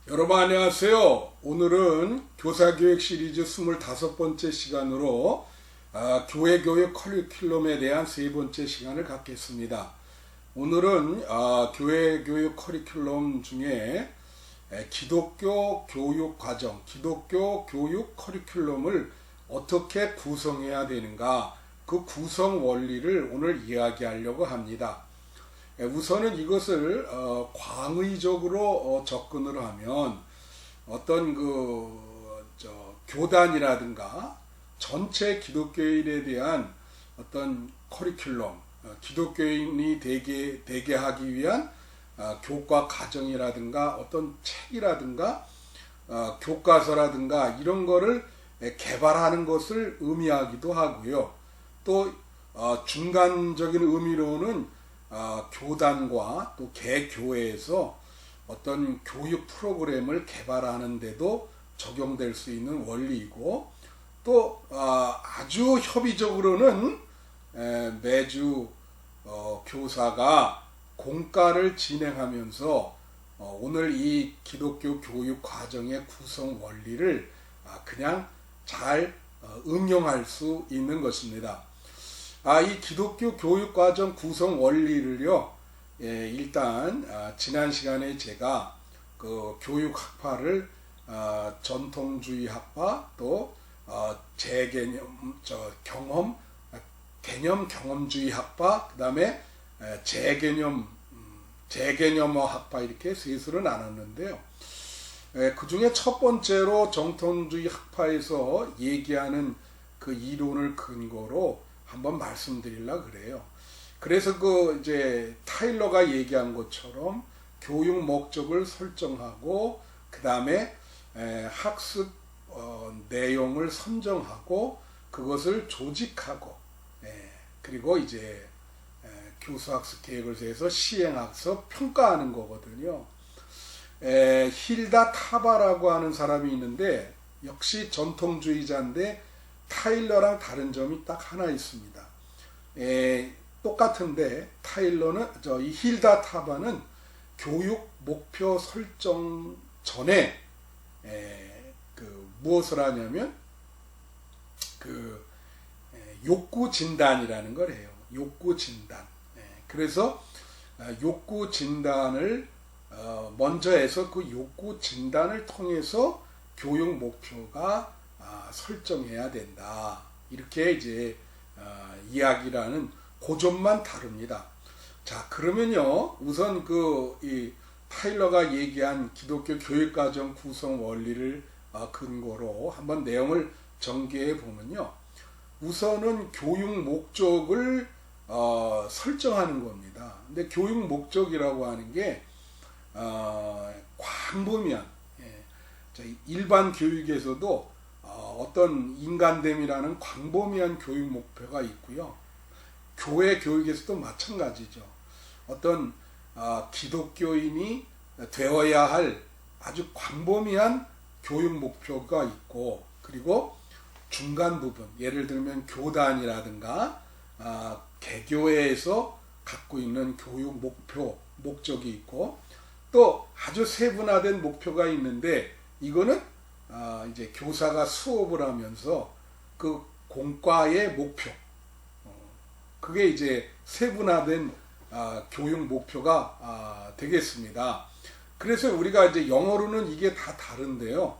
여러분 안녕하세요. 오늘은 교사교육 시리즈 25번째 시간으로 교회교육 커리큘럼에 대한 세 번째 시간을 갖겠습니다. 오늘은 교회교육 커리큘럼 중에 기독교 교육 과정, 기독교 교육 커리큘럼을 어떻게 구성해야 되는가, 그 구성 원리를 오늘 이야기하려고 합니다. 우선은 이것을 광의적으로 접근을 하면 어떤 교단이라든가 전체 기독교인에 대한 어떤 커리큘럼, 기독교인이 되게 하기 위한 교과 과정이라든가 어떤 책이라든가 교과서라든가 이런 거를 개발하는 것을 의미하기도 하고요. 또 중간적인 의미로는 교단과 또 개교회에서 어떤 교육 프로그램을 개발하는 데도 적용될 수 있는 원리이고, 또 아주 협의적으로는 매주 교사가 공과를 진행하면서 오늘 이 기독교 교육 과정의 구성 원리를 그냥 잘 응용할 수 있는 것입니다. 이 기독교 교육과정 구성 원리를요, 일단 지난 시간에 제가 그 교육학파를 전통주의 학파, 또 개념 경험주의 학파, 그 다음에 재개념어 학파, 이렇게 셋으로 나눴는데요. 그 중에 첫 번째로 정통주의 학파에서 얘기하는 그 이론을 근거로 한번 말씀드리려고 그래요. 그래서 이제 타일러가 얘기한 것처럼 교육 목적을 설정하고, 그 다음에 학습 내용을 선정하고, 그것을 조직하고, 그리고 이제 교수학습 계획을 세워서 시행학습 평가하는 거거든요. 힐다 타바라고 하는 사람이 있는데, 역시 전통주의자인데 타일러랑 다른 점이 딱 하나 있습니다. 똑같은데 이 힐다 타바는 교육 목표 설정 전에 무엇을 하냐면 욕구 진단이라는 걸 해요. 욕구 진단. 그래서 욕구 진단을 먼저 해서 그 욕구 진단을 통해서 교육 목표가 설정해야 된다. 이렇게 이제 이야기라는 그 점만 다릅니다. 자, 그러면요, 우선 이 타일러가 얘기한 기독교 교육과정 구성 원리를 근거로 한번 내용을 전개해 보면요, 우선은 교육 목적을 설정하는 겁니다. 근데 교육 목적이라고 하는 게 광범위한, 일반 교육에서도 어떤 인간됨이라는 광범위한 교육 목표가 있고요. 교회 교육에서도 마찬가지죠. 어떤 기독교인이 되어야 할 아주 광범위한 교육 목표가 있고, 그리고 중간 부분, 예를 들면 교단이라든가 개교회에서 갖고 있는 교육 목적이 있고, 또 아주 세분화된 목표가 있는데, 이거는 이제 교사가 수업을 하면서 그 공과의 목표, 그게 이제 세분화된 교육 목표가 되겠습니다. 그래서 우리가 이제 영어로는 이게 다 다른데요,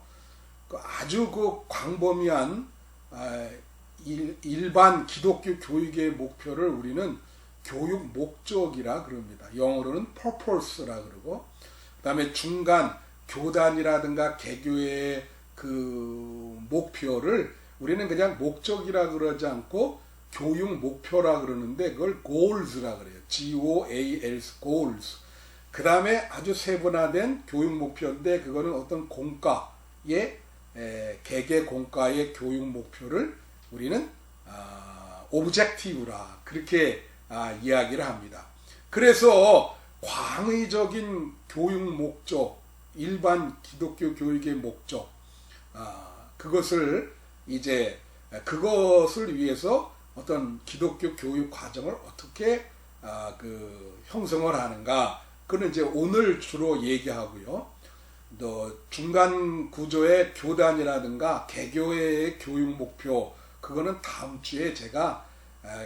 아주 광범위한 일반 기독교 교육의 목표를 우리는 교육 목적이라 그럽니다. 영어로는 purpose라 그러고, 그 다음에 중간 교단이라든가 개교의 그 목표를 우리는 그냥 목적이라 그러지 않고 교육 목표라 그러는데, 그걸 goals라 그래요. G-O-A-L-S, goals. 그 다음에 아주 세분화된 교육 목표인데, 그거는 어떤 공과의 개개 공과의 교육 목표를 우리는 objective라 그렇게 이야기를 합니다. 그래서 광의적인 교육 목적, 일반 기독교 교육의 목적, 그것을 위해서 어떤 기독교 교육 과정을 어떻게 형성을 하는가, 그는 이제 오늘 주로 얘기하고요. 또 중간 구조의 교단이라든가 개교회의 교육 목표, 그거는 다음 주에 제가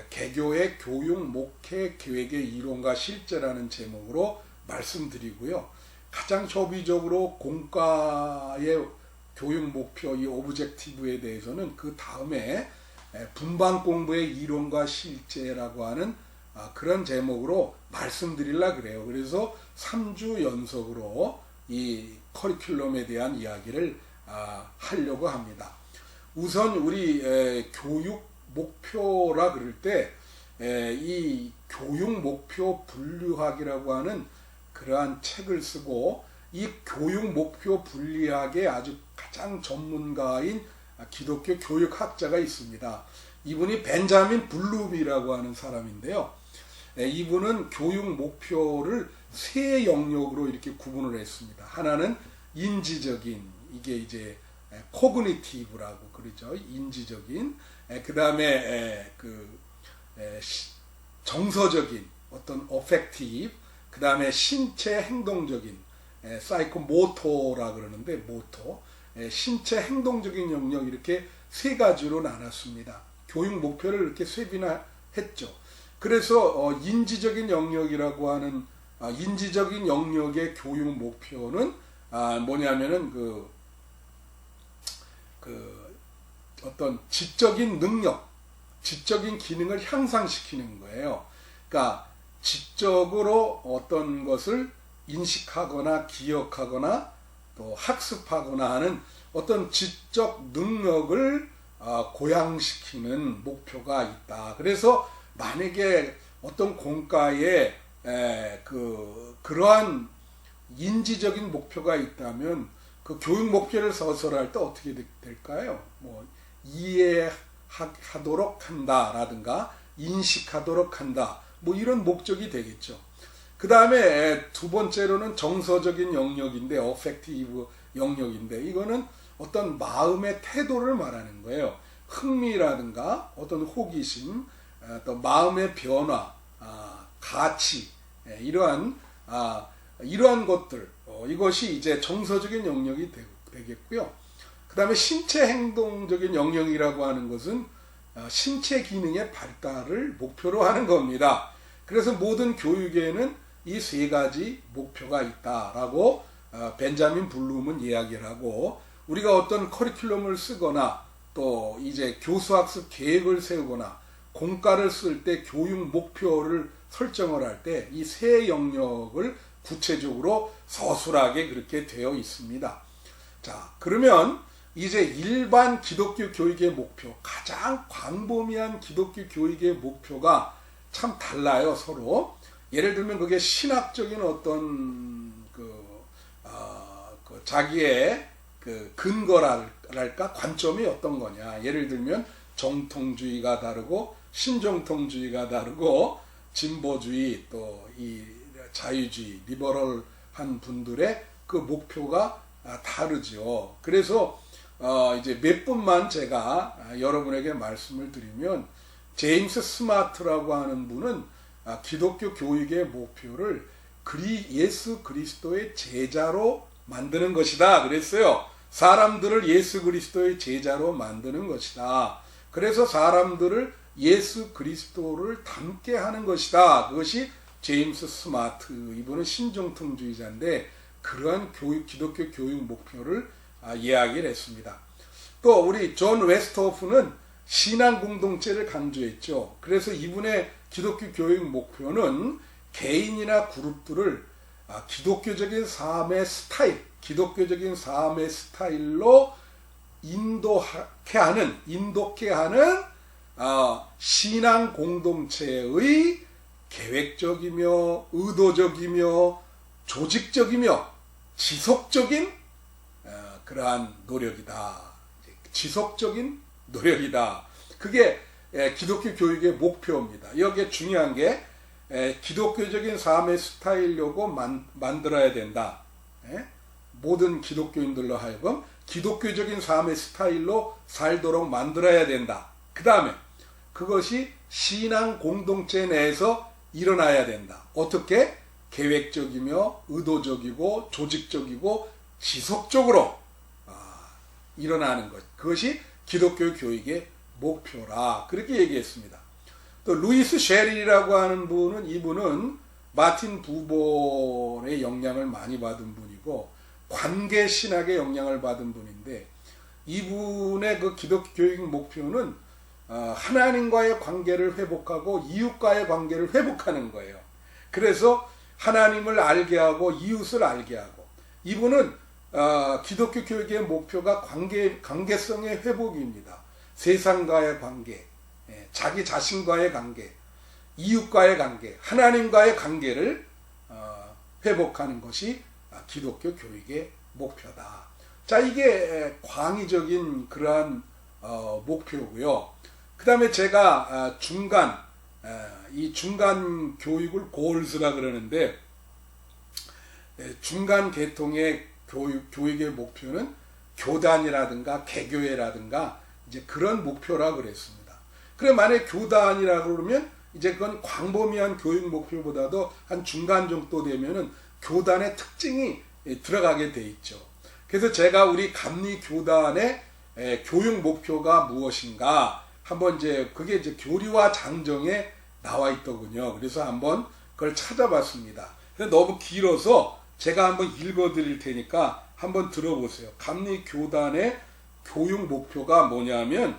개교회 교육 목회 계획의 이론과 실제라는 제목으로 말씀드리고요. 가장 협의적으로 공과의 교육 목표, 이 오브젝티브에 대해서는 그 다음에 분반 공부의 이론과 실제라고 하는 그런 제목으로 말씀드리려고 그래요. 그래서 3주 연속으로 이 커리큘럼에 대한 이야기를 하려고 합니다. 우선 우리 교육 목표라 그럴 때 이 교육 목표 분류학이라고 하는 그러한 책을 쓰고, 이 교육 목표 분류학의 아주 가장 전문가인 기독교 교육학자가 있습니다. 이분이 벤자민 블룸이라고 하는 사람인데요. 이분은 교육 목표를 세 영역으로 이렇게 구분을 했습니다. 하나는 인지적인, 이게 이제 코그니티브라고 그러죠. 인지적인. 그 다음에 정서적인 어떤 어펙티브, 그 다음에 신체 행동적인 사이코모토라 그러는데 모토, 신체 행동적인 영역, 이렇게 세 가지로 나눴습니다. 교육 목표를 이렇게 세분화했죠. 그래서 인지적인 영역이라고 하는 인지적인 영역의 교육 목표는 뭐냐면은 어떤 지적인 능력, 지적인 기능을 향상시키는 거예요. 그러니까 지적으로 어떤 것을 인식하거나 기억하거나 또 학습하거나 하는 어떤 지적 능력을 고양시키는 목표가 있다. 그래서 만약에 어떤 공과에 그러한 인지적인 목표가 있다면 그 교육 목표를 서술할 때 어떻게 될까요? 뭐 이해하도록 한다라든가 인식하도록 한다, 뭐 이런 목적이 되겠죠. 그 다음에 두 번째로는 정서적인 영역인데, 어펙티브 영역인데, 이거는 어떤 마음의 태도를 말하는 거예요. 흥미라든가 어떤 호기심, 또 마음의 변화, 가치, 이러한 것들, 이것이 이제 정서적인 영역이 되겠고요. 그 다음에 신체 행동적인 영역이라고 하는 것은 신체 기능의 발달을 목표로 하는 겁니다. 그래서 모든 교육에는 이 세 가지 목표가 있다라고 벤자민 블룸은 이야기를 하고, 우리가 어떤 커리큘럼을 쓰거나 또 이제 교수학습 계획을 세우거나 공과를 쓸 때 교육 목표를 설정을 할 때 이 세 영역을 구체적으로 서술하게 그렇게 되어 있습니다. 자, 그러면 이제 일반 기독교 교육의 목표, 가장 광범위한 기독교 교육의 목표가 참 달라요, 서로. 예를 들면 그게 신학적인 어떤 자기의 근거랄까, 관점이 어떤 거냐. 예를 들면 정통주의가 다르고 신정통주의가 다르고 진보주의, 또 이 자유주의, 리버럴한 분들의 그 목표가 다르죠. 그래서 이제 몇 분만 제가 여러분에게 말씀을 드리면, 제임스 스마트라고 하는 분은 기독교 교육의 목표를 예수 그리스도의 제자로 만드는 것이다 그랬어요. 사람들을 예수 그리스도의 제자로 만드는 것이다. 그래서 사람들을 예수 그리스도를 닮게 하는 것이다. 그것이 제임스 스마트, 이분은 신정통주의자인데 그러한 기독교 교육 목표를 이야기를 했습니다. 또 우리 존 웨스트호프는 신앙 공동체를 강조했죠. 그래서 이분의 기독교 교육 목표는 개인이나 그룹들을 기독교적인 삶의 스타일로 인도케 하는 신앙 공동체의 계획적이며 의도적이며 조직적이며 지속적인 그러한 노력이다. 지속적인 노력이다. 그게 기독교 교육의 목표입니다. 여기에 중요한 게 기독교적인 삶의 스타일로 만들어야 된다. 모든 기독교인들로 하여금 기독교적인 삶의 스타일로 살도록 만들어야 된다. 그 다음에 그것이 신앙 공동체 내에서 일어나야 된다. 어떻게? 계획적이며 의도적이고 조직적이고 지속적으로 일어나는 것. 그것이 기독교 교육의 목표라. 그렇게 얘기했습니다. 또 루이스 쉐릴이라고 하는 분은 이분은 마틴 부본의 영향을 많이 받은 분이고 관계 신학의 영향을 받은 분인데 이분의 그 기독교 교육 목표는 하나님과의 관계를 회복하고 이웃과의 관계를 회복하는 거예요. 그래서 하나님을 알게 하고 이웃을 알게 하고 이분은 기독교 교육의 목표가 관계성의 회복입니다. 세상과의 관계, 자기 자신과의 관계, 이웃과의 관계, 하나님과의 관계를 회복하는 것이 기독교 교육의 목표다. 자, 이게 광의적인 그러한 목표고요. 그 다음에 제가 이 중간 교육을 골스라 그러는데 중간 계통의 교육의 목표는 교단이라든가 개교회라든가 이제 그런 목표라 그랬습니다. 그래 만약에 교단이라 그러면 이제 그건 광범위한 교육 목표보다도 한 중간 정도 되면은 교단의 특징이 들어가게 돼 있죠. 그래서 제가 우리 감리 교단의 교육 목표가 무엇인가 한번 그게 이제 교리와 장정에 나와 있더군요. 그래서 한번 그걸 찾아봤습니다. 너무 길어서 제가 한번 읽어 드릴 테니까 한번 들어보세요. 감리 교단의 교육 목표가 뭐냐면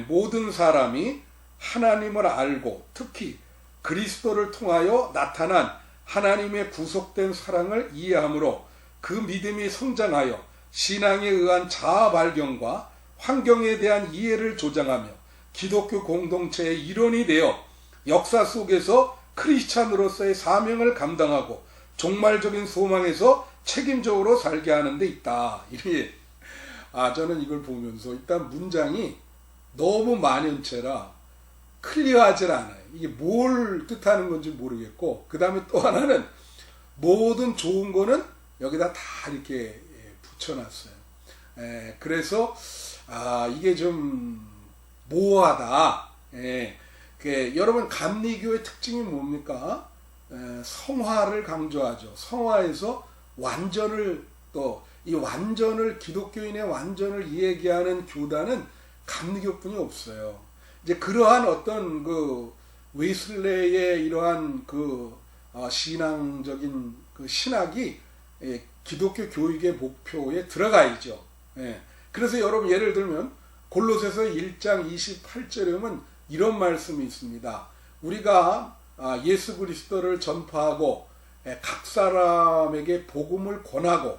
모든 사람이 하나님을 알고 특히 그리스도를 통하여 나타난 하나님의 구속된 사랑을 이해함으로 그 믿음이 성장하여 신앙에 의한 자아 발견과 환경에 대한 이해를 조장하며 기독교 공동체의 일원이 되어 역사 속에서 크리스찬으로서의 사명을 감당하고 종말적인 소망에서 책임적으로 살게 하는 데 있다. 이게 저는 이걸 보면서 일단 문장이 너무 만연체라 클리어하지 않아요. 이게 뭘 뜻하는 건지 모르겠고 그 다음에 또 하나는 모든 좋은 거는 여기다 다 이렇게 붙여놨어요. 그래서 이게 좀 모호하다. 여러분 감리교의 특징이 뭡니까? 성화를 강조하죠. 성화에서 완전을 또 이 완전을 기독교인의 완전을 이야기하는 교단은 감리교뿐이 없어요. 이제 그러한 어떤 그 웨슬레의 이러한 그 신앙적인 그 신학이 기독교 교육의 목표에 들어가 있죠. 그래서 여러분 예를 들면 골로새서 1장 28절에 보면 이런 말씀이 있습니다. 우리가 예수 그리스도를 전파하고 각 사람에게 복음을 권하고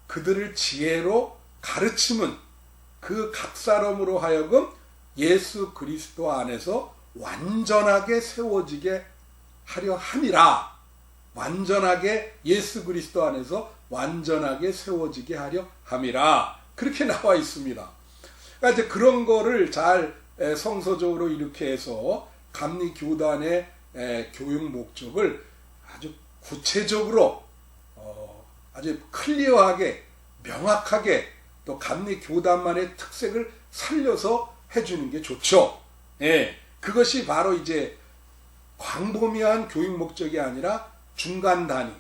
그들을 지혜로 가르침은 그 각 사람으로 하여금 예수 그리스도 안에서 완전하게 세워지게 하려 함이라. 완전하게 예수 그리스도 안에서 완전하게 세워지게 하려 함이라. 그렇게 나와 있습니다. 그러니까 이제 그런 거를 잘 성서적으로 이렇게 해서 감리교단의 교육 목적을 아주 구체적으로 아주 클리어하게 명확하게 또 감리교단만의 특색을 살려서 해주는 게 좋죠. 그것이 바로 이제 광범위한 교육 목적이 아니라 중간 단위,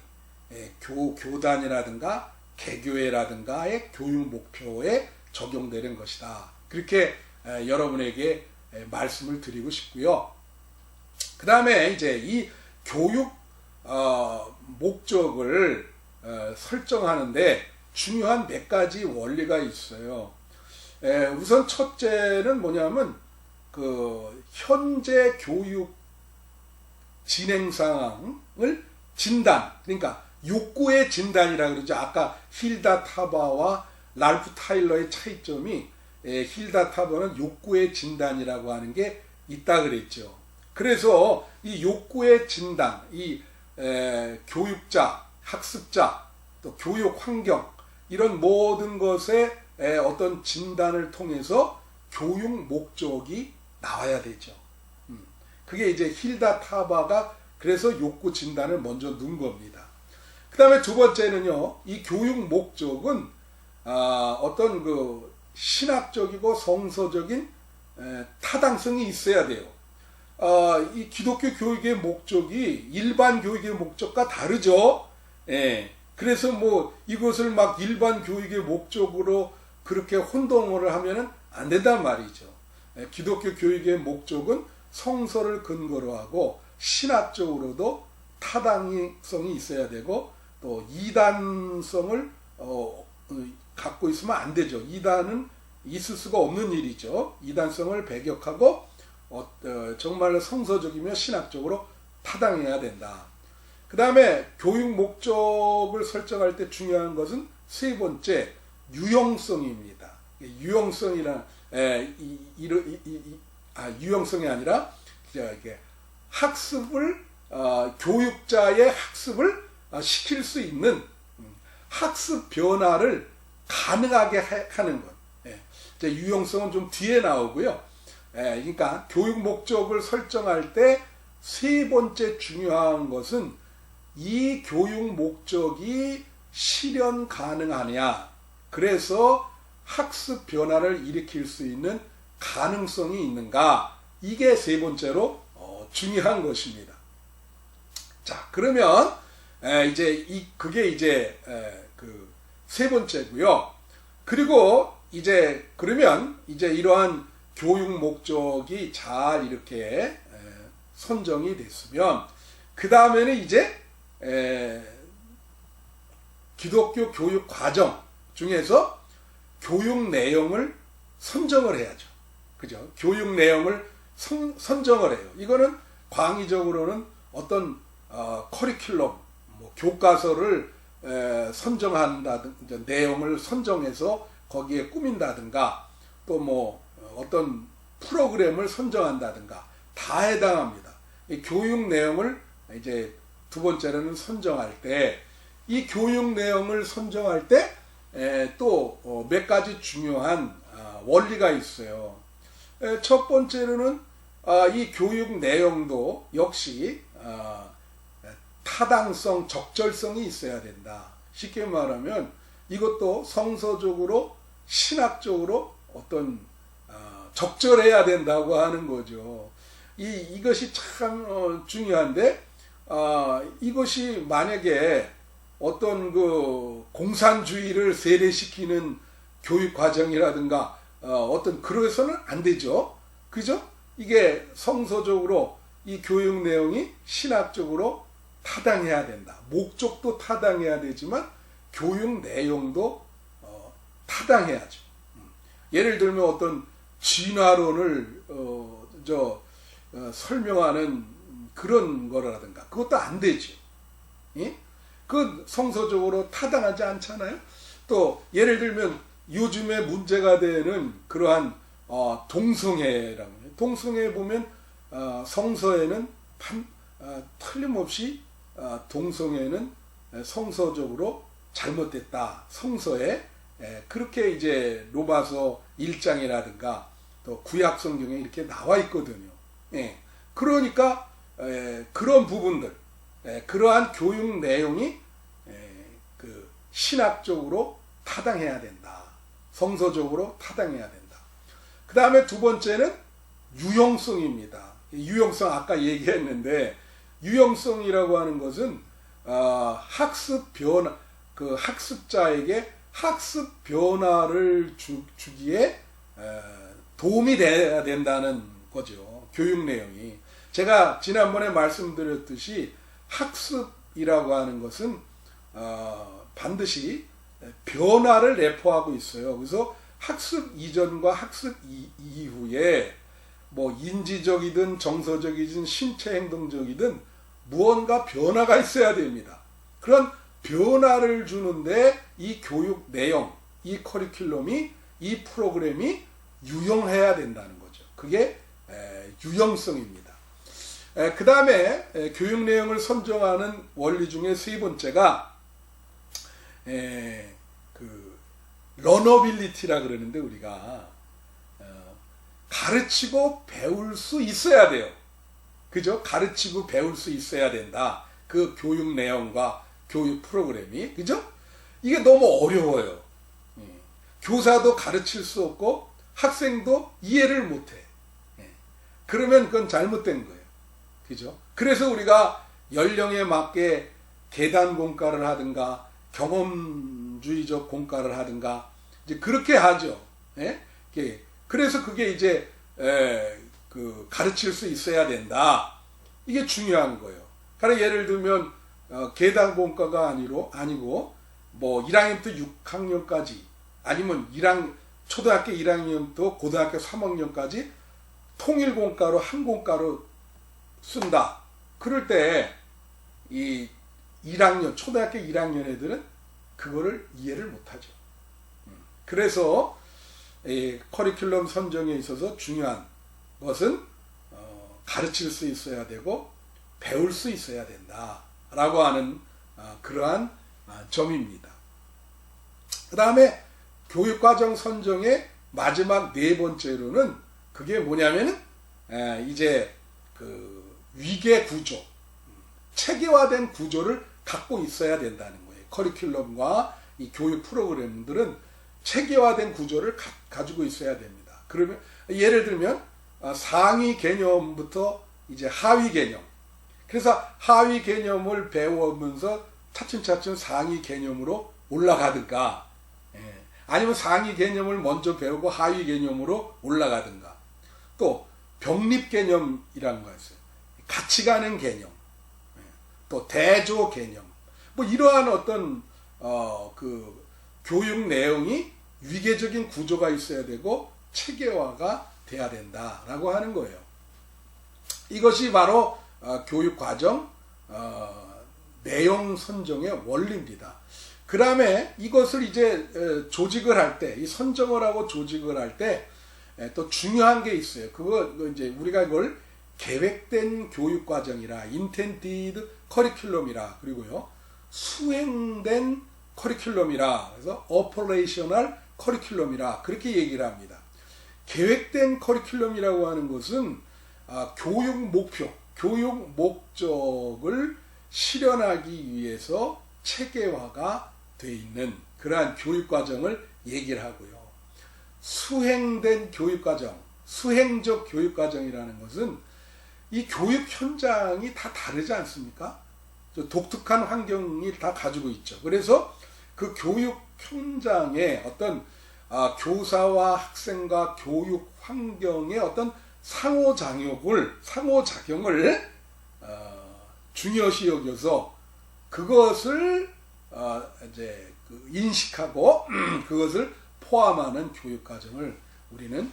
교단이라든가 개교회라든가의 교육 목표에 적용되는 것이다. 그렇게 여러분에게 말씀을 드리고 싶고요. 그 다음에 이제 이 교육 목적을 설정하는데 중요한 몇 가지 원리가 있어요. 우선 첫째는 뭐냐면 그 현재 교육 진행 상황을 진단, 그러니까 욕구의 진단이라 그러죠. 아까 힐다 타바와 랄프 타일러의 차이점이 힐다 타바는 욕구의 진단이라고 하는 게 있다 그랬죠. 그래서 이 욕구의 진단, 이 교육자, 학습자, 또 교육 환경 이런 모든 것의 어떤 진단을 통해서 교육 목적이 나와야 되죠. 그게 이제 힐다 타바가 그래서 욕구 진단을 먼저 넣은 겁니다. 그 다음에 두 번째는요, 이 교육 목적은 어떤 그 신학적이고 성서적인 타당성이 있어야 돼요. 이 기독교 교육의 목적이 일반 교육의 목적과 다르죠. 그래서 뭐 이것을 막 일반 교육의 목적으로 그렇게 혼동을 하면은 안 된단 말이죠. 기독교 교육의 목적은 성서를 근거로 하고 신학적으로도 타당성이 있어야 되고 또 이단성을 갖고 있으면 안 되죠. 이단은 있을 수가 없는 일이죠. 이단성을 배격하고 정말 성서적이며 신학적으로 타당해야 된다. 그 다음에 교육 목적을 설정할 때 중요한 것은 세 번째, 유용성입니다. 유용성이란 유용성이 아니라 학습을 교육자의 학습을 시킬 수 있는 학습 변화를 가능하게 하는 것. 유용성은 좀 뒤에 나오고요. 그러니까 교육 목적을 설정할 때 세 번째 중요한 것은 이 교육 목적이 실현 가능하냐. 그래서 학습 변화를 일으킬 수 있는 가능성이 있는가. 이게 세 번째로 중요한 것입니다. 자, 그러면 그게 이제 그 세 번째고요. 그리고 그러면 이러한 교육 목적이 잘 이렇게 선정이 됐으면 그 다음에는 기독교 교육 과정 중에서 교육 내용을 선정을 해야죠. 그죠? 교육 내용을 선정을 해요. 이거는 광의적으로는 어떤 커리큘럼, 교과서를 선정한다든가 내용을 선정해서 거기에 꾸민다든가 또 뭐 어떤 프로그램을 선정한다든가 다 해당합니다. 이 교육 내용을 두 번째로는 선정할 때 이 교육 내용을 선정할 때 또 몇 가지 중요한 원리가 있어요. 첫 번째로는 이 교육 내용도 역시 타당성, 적절성이 있어야 된다. 쉽게 말하면 이것도 성서적으로 신학적으로 어떤 적절해야 된다고 하는 거죠. 이것이 참 중요한데 이것이 만약에 어떤 그 공산주의를 세례시키는 교육 과정이라든가 어떤 그래서는 안 되죠. 그죠? 이게 성서적으로 이 교육 내용이 신학적으로 타당해야 된다. 목적도 타당해야 되지만 교육 내용도 타당해야죠. 예를 들면 어떤 진화론을 설명하는 그런 거라든가 그것도 안 되죠. 예? 그 성서적으로 타당하지 않잖아요. 또 예를 들면 요즘에 문제가 되는 그러한 동성애라고 해요. 동성애 보면 성서에는 틀림없이 동성애는 성서적으로 잘못됐다. 성서에 그렇게 로마서 1장이라든가 또 구약 성경에 이렇게 나와 있거든요. 그러니까 그런 부분들, 그러한 교육 내용이 그 신학적으로 타당해야 된다. 성서적으로 타당해야 된다. 그 다음에 두 번째는 유용성입니다. 유용성 아까 얘기했는데 유용성이라고 하는 것은 학습 변화, 그 학습자에게 학습 변화를 주기에 도움이 돼야 된다는 거죠. 교육 내용이. 제가 지난번에 말씀드렸듯이 학습이라고 하는 것은 반드시 변화를 내포하고 있어요. 그래서 학습 이전과 학습 이후에 뭐 인지적이든 정서적이든 신체 행동적이든 무언가 변화가 있어야 됩니다. 그런 변화를 주는데 이 교육 내용, 이 커리큘럼이, 이 프로그램이 유용해야 된다는 거죠. 그게 유용성입니다. 그 다음에 교육 내용을 선정하는 원리 중에 세 번째가 그 러너빌리티라 그러는데 우리가 가르치고 배울 수 있어야 돼요. 그죠? 가르치고 배울 수 있어야 된다. 그 교육 내용과 교육 프로그램이. 그죠? 이게 너무 어려워요. 교사도 가르칠 수 없고 학생도 이해를 못해. 그러면 그건 잘못된 거예요. 그죠? 그래서 우리가 연령에 맞게 계단 공과를 하든가 경험주의적 공과를 하든가 이제 그렇게 하죠. 예? 그래서 그게 이제 그 가르칠 수 있어야 된다. 이게 중요한 거예요. 그러니까 예를 들면 계당공과가 아니고 뭐 1학년부터 6학년까지 아니면 초등학교 1학년부터 고등학교 3학년까지 통일공과로 한 공과로 쓴다. 그럴 때 이 1학년 초등학교 1학년 애들은 그거를 이해를 못하죠. 그래서 커리큘럼 선정에 있어서 중요한 것은 가르칠 수 있어야 되고 배울 수 있어야 된다라고 하는 그러한 점입니다. 그 다음에 교육과정 선정의 마지막 네 번째로는 그게 뭐냐면은 이제 그 위계 구조, 체계화된 구조를 갖고 있어야 된다는 거예요. 커리큘럼과 이 교육 프로그램들은 체계화된 구조를 가지고 있어야 됩니다. 그러면 예를 들면 상위 개념부터 이제 하위 개념. 그래서 하위 개념을 배우면서 차츰차츰 상위 개념으로 올라가든가, 아니면 상위 개념을 먼저 배우고 하위 개념으로 올라가든가. 또 병립 개념이라는 거 있어요. 같이 가는 개념. 또 대조 개념. 뭐 이러한 어떤 그 교육 내용이 위계적인 구조가 있어야 되고 체계화가 돼야 된다라고 하는 거예요. 이것이 바로 교육과정 내용 선정의 원리입니다. 그 다음에 이것을 이제 조직을 할 때, 이 선정을 하고 조직을 할 때 또 중요한 게 있어요. 그거 이제 우리가 이걸 계획된 교육과정이라, intended curriculum이라, 그리고요 수행된 커리큘럼이라, 그래서 operational curriculum이라 그렇게 얘기를 합니다. 계획된 커리큘럼이라고 하는 것은 교육 목표, 교육 목적을 실현하기 위해서 체계화가 되어 있는 그러한 교육과정을 얘기를 하고요. 수행된 교육과정, 수행적 교육과정이라는 것은 이 교육 현장이 다 다르지 않습니까? 독특한 환경이 다 가지고 있죠. 그래서 그 교육 현장에 어떤 교사와 학생과 교육 환경의 어떤 상호작용을 중요시 여겨서 그것을 이제 인식하고 그것을 포함하는 교육과정을 우리는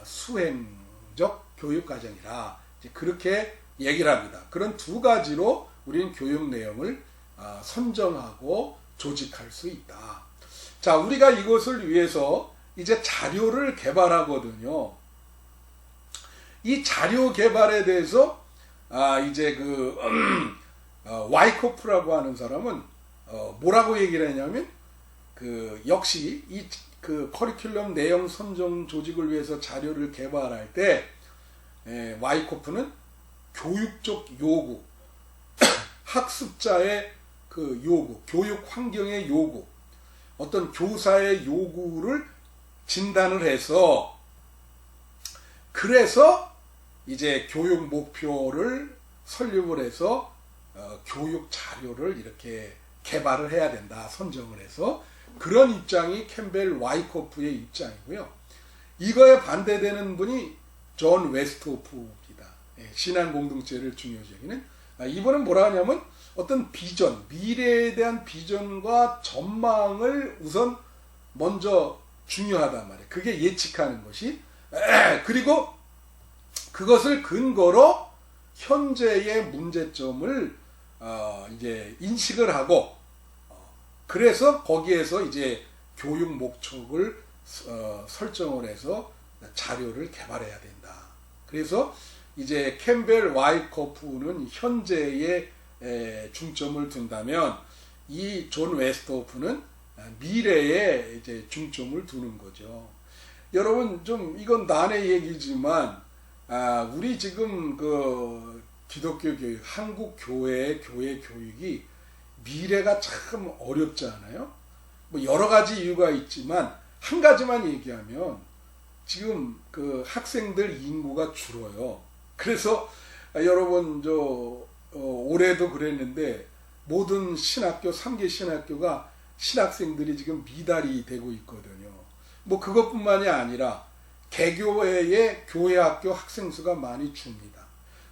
수행적 교육과정이라 이제 그렇게 얘기를 합니다. 그런 두 가지로 우리는 교육 내용을 선정하고 조직할 수 있다. 자, 우리가 이것을 위해서 이제 자료를 개발하거든요. 이 자료 개발에 대해서 이제 그 와이코프라고 하는 사람은 뭐라고 얘기를 했냐면 그 역시 이 그 커리큘럼 내용 선정 조직을 위해서 자료를 개발할 때 와이코프는 교육적 요구, 학습자의 그 요구, 교육 환경의 요구, 어떤 교사의 요구를 진단을 해서 그래서 이제 교육 목표를 설립을 해서 교육 자료를 이렇게 개발을 해야 된다, 선정을 해서. 그런 입장이 캠벨 와이코프의 입장이고요. 이거에 반대되는 분이 존 웨스트호프입니다. 신앙 공동체를 중요시 여기는. 이분은 뭐라 하냐면 어떤 비전, 미래에 대한 비전과 전망을 우선 먼저 중요하단 말이에요. 그게 예측하는 것이. 그리고 그것을 근거로 현재의 문제점을 이제 인식을 하고 그래서 거기에서 이제 교육 목적을 설정을 해서 자료를 개발해야 된다. 그래서 이제 캠벨 와이코프는 현재에 중점을 둔다면 이 존 웨스트호프는 미래에 이제 중점을 두는 거죠. 여러분 좀 이건 난의 얘기지만 우리 지금 그 기독교 교육, 한국 교회 교육이 미래가 참 어렵지 않아요? 뭐 여러 가지 이유가 있지만 한 가지만 얘기하면 지금 그 학생들 인구가 줄어요. 그래서 여러분 올해도 그랬는데 모든 신학교, 3개 신학교가 신학생들이 지금 미달이 되고 있거든요. 뭐 그것뿐만이 아니라 개교회의 교회학교 학생 수가 많이 줍니다.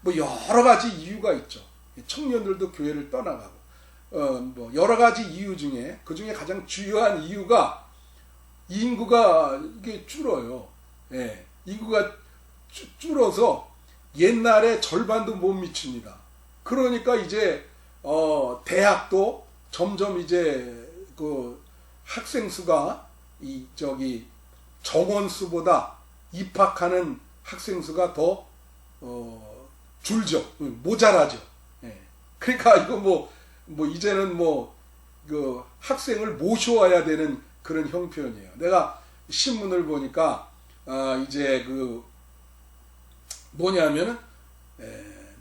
뭐 여러 가지 이유가 있죠. 청년들도 교회를 떠나가고 뭐 여러 가지 이유 중에 그 중에 가장 주요한 이유가 인구가 이게 줄어요. 예, 인구가 줄어서 옛날에 절반도 못 미칩니다. 그러니까 이제 대학도 점점 이제 그 학생 수가 이 저기 정원 수보다 입학하는 학생 수가 더 줄죠. 모자라죠. 예. 그러니까 이거 뭐 이제는 그 학생을 모셔와야 되는 그런 형편이에요. 내가 신문을 보니까 이제 그 뭐냐면은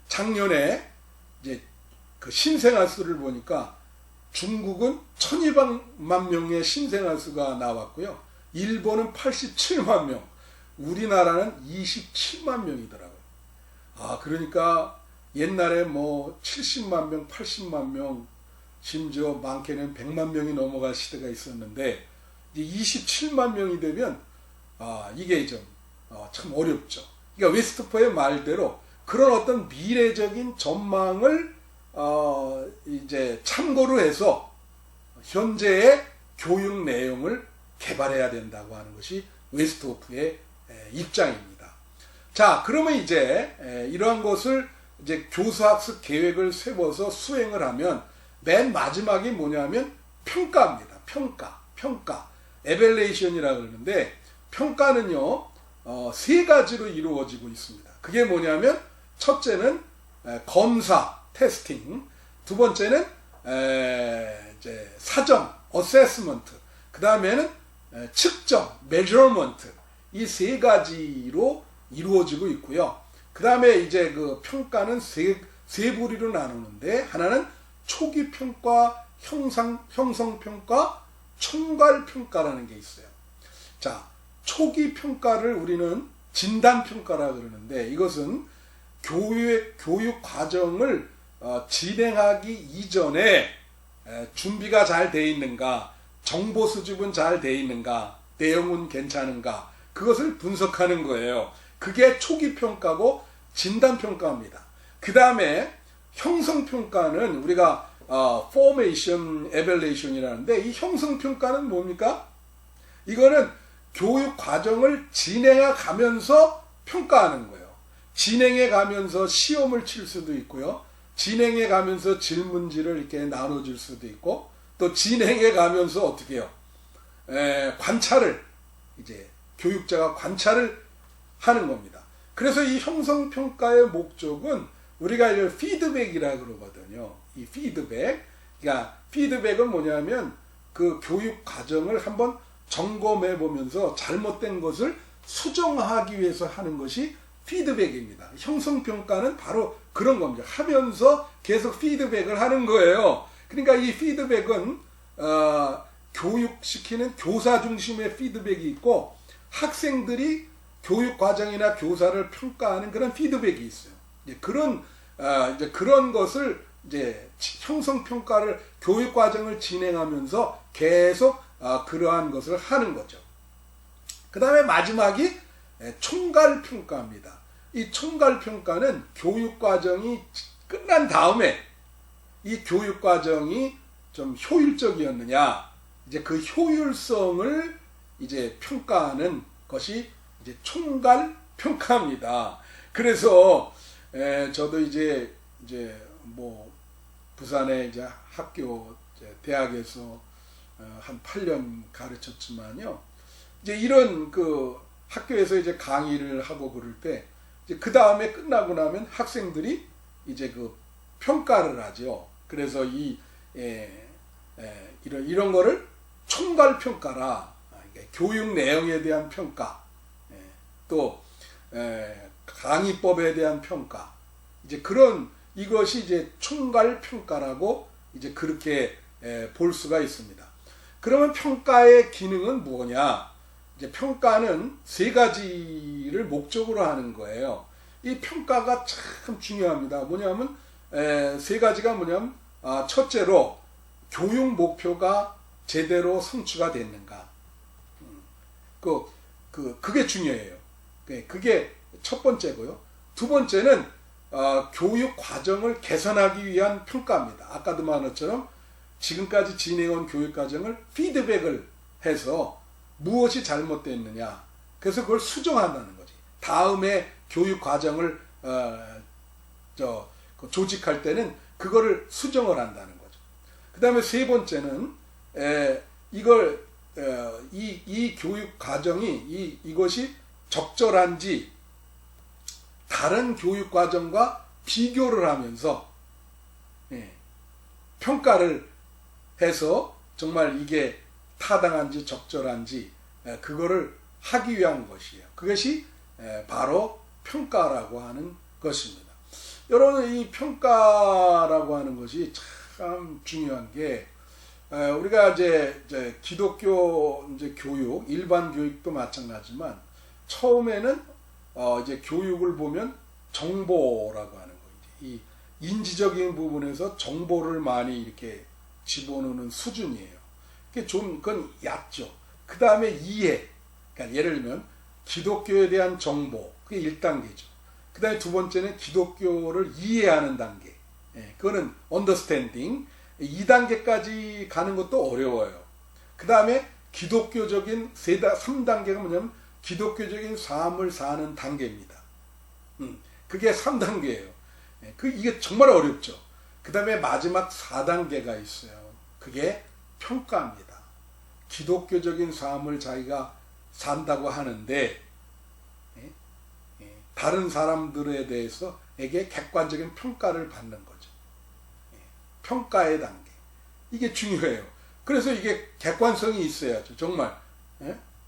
작년에 이제 그 신생아 수를 보니까 중국은 1200만 명의 신생아 수가 나왔고요. 일본은 87만 명, 우리나라는 27만 명이더라고요. 그러니까 옛날에 뭐 70만 명, 80만 명, 심지어 많게는 100만 명이 넘어갈 시대가 있었는데 이제 27만 명이 되면 이게 좀 참 어렵죠. 그러니까 웨스트포의 말대로 그런 어떤 미래적인 전망을 이제 참고로 해서 현재의 교육 내용을 개발해야 된다고 하는 것이 웨스트호프의 입장입니다. 자, 그러면 이제 이러한 것을 이제 교수학습 계획을 세워서 수행을 하면 맨 마지막이 뭐냐면 평가입니다. 평가. 에밸레이션이라고 그러는데 평가는요, 세 가지로 이루어지고 있습니다. 그게 뭐냐면 첫째는 검사, 테스팅, 두 번째는 이제 사정, 어세스먼트, 그 다음에는 측정, 메저먼트, 이 세 가지로 이루어지고 있고요. 그 다음에 이제 그 평가는 세 부리로 나누는데 하나는 초기 평가, 형성 평가, 총괄 평가라는 게 있어요. 자, 초기 평가를 우리는 진단 평가라고 그러는데 이것은 교육 과정을 진행하기 이전에 준비가 잘 돼 있는가, 정보 수집은 잘 돼 있는가, 내용은 괜찮은가, 그것을 분석하는 거예요. 그게 초기 평가고 진단 평가입니다. 그 다음에 형성 평가는 우리가 formation evaluation이라는데 이 형성 평가는 뭡니까? 이거는 교육 과정을 진행해 가면서 평가하는 거예요. 진행해 가면서 시험을 칠 수도 있고요. 진행해 가면서 질문지를 이렇게 나눠줄 수도 있고, 또 진행해 가면서 어떻게 해요? 관찰을, 이제 교육자가 관찰을 하는 겁니다. 그래서 이 형성평가의 목적은 우리가 이걸 피드백이라고 그러거든요. 이 피드백. 그러니까 피드백은 뭐냐면 그 교육 과정을 한번 점검해 보면서 잘못된 것을 수정하기 위해서 하는 것이 피드백입니다. 형성평가는 바로 그런 겁니다. 하면서 계속 피드백을 하는 거예요. 그러니까 이 피드백은 교육시키는 교사 중심의 피드백이 있고 학생들이 교육 과정이나 교사를 평가하는 그런 피드백이 있어요. 이제 그런 것을 이제 형성평가를 교육 과정을 진행하면서 계속 그러한 것을 하는 거죠. 그 다음에 마지막이 총괄평가입니다. 이 총괄평가는 교육과정이 끝난 다음에 이 교육과정이 좀 효율적이었느냐, 이제 그 효율성을 이제 평가하는 것이 이제 총괄평가입니다. 그래서 저도 이제 뭐 부산의 이제 학교 대학에서 한 8년 가르쳤지만요. 이제 이런 그 학교에서 이제 강의를 하고 그럴 때 이제 그 다음에 끝나고 나면 학생들이 이제 그 평가를 하죠. 그래서 이런 거를 총괄 평가라, 교육 내용에 대한 평가, 또 강의법에 대한 평가, 이제 이것이 이제 총괄 평가라고 이제 그렇게 볼 수가 있습니다. 그러면 평가의 기능은 뭐냐? 이제 평가는 세 가지를 목적으로 하는 거예요. 이 평가가 참 중요합니다. 뭐냐면 세 가지가 뭐냐면 첫째로 교육 목표가 제대로 성취가 됐는가. 그게 중요해요. 그게 첫 번째고요. 두 번째는 교육 과정을 개선하기 위한 평가입니다. 아까도 말한 것처럼 지금까지 진행한 교육 과정을 피드백을 해서 무엇이 잘못됐느냐. 그래서 그걸 수정한다는 거지. 다음에 교육 과정을 조직할 때는 그거를 수정을 한다는 거죠. 그 다음에 세 번째는 이 교육 과정이 이것이 적절한지 다른 교육 과정과 비교를 하면서 평가를 해서 정말 이게 타당한지 적절한지 그거를 하기 위한 것이에요. 그것이 바로 평가라고 하는 것입니다. 여러분, 이 평가라고 하는 것이 참 중요한 게 우리가 이제 기독교 교육, 일반 교육도 마찬가지지만 처음에는 이제 교육을 보면 정보라고 하는 거예요. 이 인지적인 부분에서 정보를 많이 이렇게 집어넣는 수준이에요. 그건 얕죠. 그 다음에 이해. 그러니까 예를 들면 기독교에 대한 정보, 그게 1단계죠. 그 다음에 두 번째는 기독교를 이해하는 단계. 그거는 understanding. 2단계까지 가는 것도 어려워요. 그 다음에 기독교적인 3단계가 뭐냐면 기독교적인 삶을 사는 단계입니다. 그게 3단계예요. 이게 정말 어렵죠. 그 다음에 마지막 4단계가 있어요. 그게 평가입니다. 기독교적인 삶을 자기가 산다고 하는데 다른 사람들에 대해서에게 객관적인 평가를 받는 거죠. 평가의 단계. 이게 중요해요. 그래서 이게 객관성이 있어야죠. 정말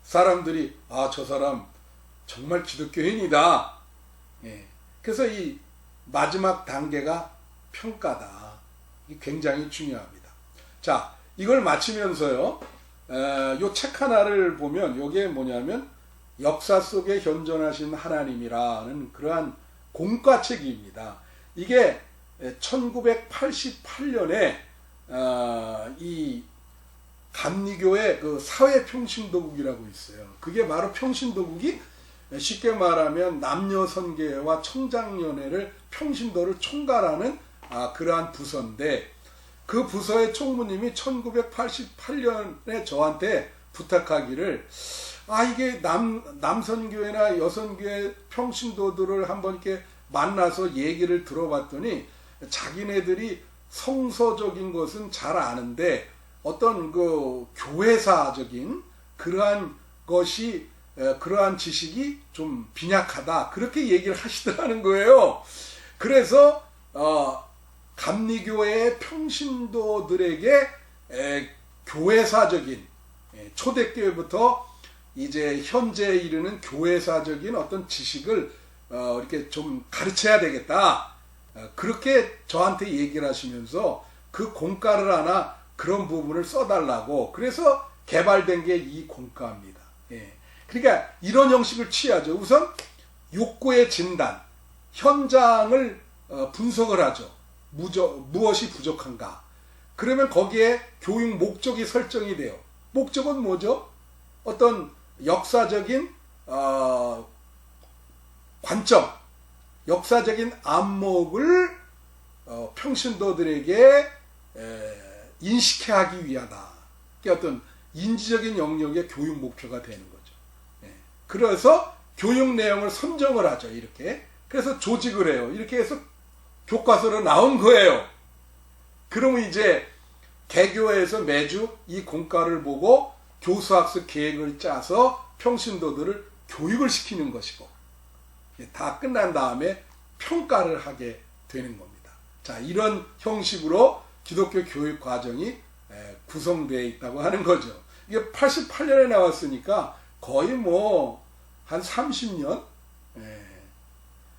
사람들이 저 사람 정말 기독교인이다. 그래서 이 마지막 단계가 평가다. 이게 굉장히 중요합니다. 자, 이걸 마치면서요. 요 책 하나를 보면 이게 뭐냐면 역사 속에 현존하신 하나님이라는 그러한 공과책입니다. 이게 1988년에 이 감리교의 그 사회평신도국이라고 있어요. 그게 바로 평신도국이 쉽게 말하면 남녀선계와 청장년회를 평신도를 총괄하는 그러한 부서인데 그 부서의 총무님이 1988년에 저한테 부탁하기를 이게 남선교회나 여선교회 평신도들을 한번 이렇게 만나서 얘기를 들어봤더니 자기네들이 성서적인 것은 잘 아는데 어떤 그 교회사적인 그러한 것이 그러한 지식이 좀 빈약하다 그렇게 얘기를 하시더라는 거예요. 그래서 감리교회의 평신도들에게 교회사적인 초대교회부터 이제 현재에 이르는 교회사적인 어떤 지식을 이렇게 좀 가르쳐야 되겠다. 그렇게 저한테 얘기를 하시면서 그 공과를 하나 그런 부분을 써달라고 그래서 개발된 게 이 공과입니다. 그러니까 이런 형식을 취하죠. 우선 욕구의 진단, 현장을 분석을 하죠. 무엇이 부족한가. 그러면 거기에 교육 목적이 설정이 돼요. 목적은 뭐죠? 어떤 역사적인 관점, 역사적인 안목을 평신도들에게 인식해 하기 위하다. 어떤 인지적인 영역의 교육 목표가 되는 거죠. 그래서 교육 내용을 선정을 하죠. 이렇게. 그래서 조직을 해요. 이렇게 해서 교과서로 나온 거예요. 그러면 이제 개교회에서 매주 이 공과를 보고 교수학습 계획을 짜서 평신도들을 교육을 시키는 것이고 다 끝난 다음에 평가를 하게 되는 겁니다. 자, 이런 형식으로 기독교 교육 과정이 구성되어 있다고 하는 거죠. 이게 88년에 나왔으니까 거의 뭐 한 30년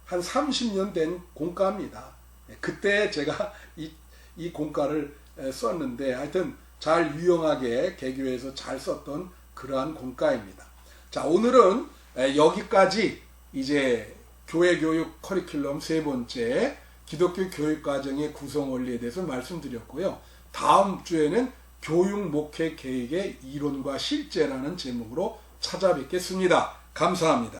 한 30년 된 공과입니다. 그때 제가 이 공과를 썼는데 하여튼 잘 유용하게 개교에서 잘 썼던 그러한 공과입니다. 자, 오늘은 여기까지 이제 교회 교육 커리큘럼 세 번째 기독교 교육 과정의 구성 원리에 대해서 말씀드렸고요. 다음 주에는 교육 목회 계획의 이론과 실제라는 제목으로 찾아뵙겠습니다. 감사합니다.